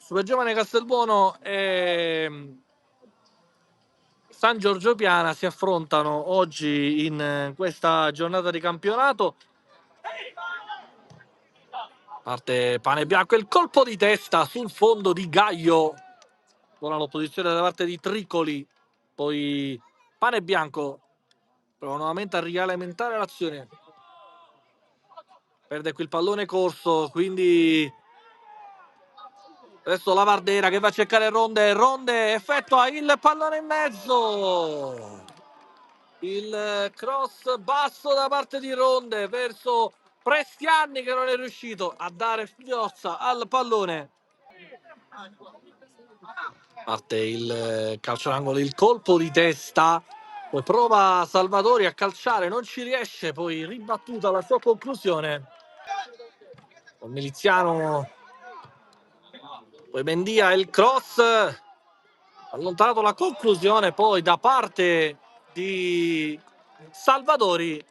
Supergiovane Castelbuono e San Giorgio Piana si affrontano oggi in questa giornata di campionato. Parte Pane Bianco, il colpo di testa sul fondo di Gaio. Buona l'opposizione da parte di Tricoli. Poi Pane Bianco prova nuovamente a rialimentare l'azione. Perde qui il pallone corso, quindi adesso Lavardera che va a cercare Ronde effettua il pallone in mezzo. Il cross basso da parte di Ronde verso Prestianni che non è riuscito a dare forza al pallone. Parte il calcio d'angolo, il colpo di testa, poi prova Salvatori a calciare, non ci riesce, poi ribattuta la sua conclusione. Con Miliziano, poi Mendia, il cross, allontanato la conclusione poi da parte di Salvatori.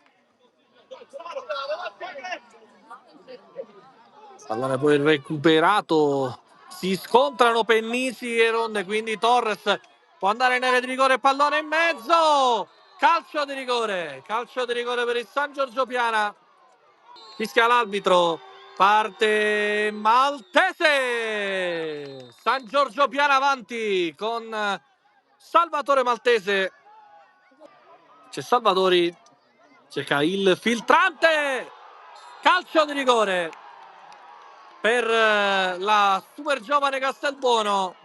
Pallone poi recuperato, si scontrano Pennisi e Ronde, quindi Torres può andare in area di rigore, pallone in mezzo, calcio di rigore per il San Giorgio Piana. Fischia l'arbitro, parte Maltese, San Giorgio Piana avanti con Salvatore Maltese. C'è Salvatori, cerca il filtrante, calcio di rigore per la super giovane Castelbuono.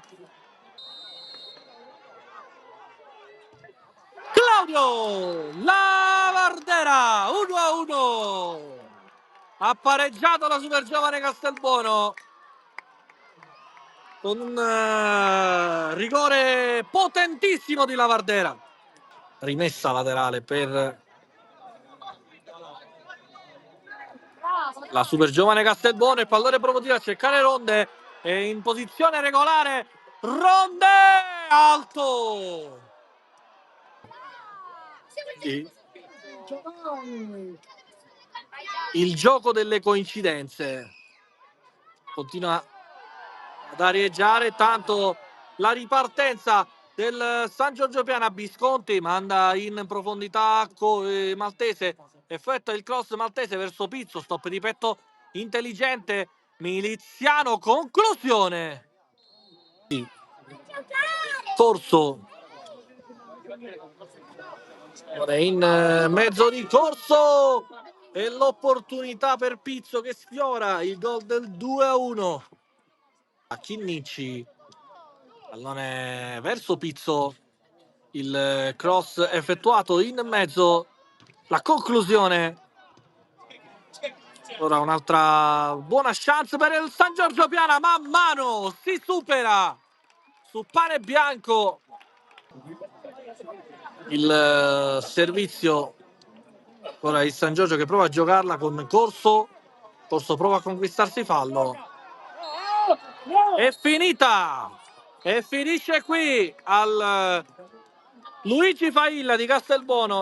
Claudio Lavardera 1-1, ha pareggiato la super giovane Castelbuono con un rigore potentissimo di Lavardera. Rimessa laterale per la super giovane Castelbuono, il pallone provocato a cercare Ronde, è in posizione regolare, Ronde alto. Il gioco delle coincidenze continua ad arieggiare, tanto la ripartenza del San Giorgio Piana. Visconti manda in profondità Maltese, effettua il cross Maltese verso Pizzo, stop di petto intelligente, Miliziano, conclusione. Corso in mezzo di Corso e l'opportunità per Pizzo che sfiora il gol del 2-1. A Chinnici, pallone verso Pizzo, il cross effettuato in mezzo, la conclusione. Ora un'altra buona chance per il San Giorgio Piana, man mano si supera su Pane Bianco il servizio. Ora il San Giorgio che prova a giocarla con Corso prova a conquistarsi fallo. È finita e finisce qui al Luigi Failla di Castelbuono.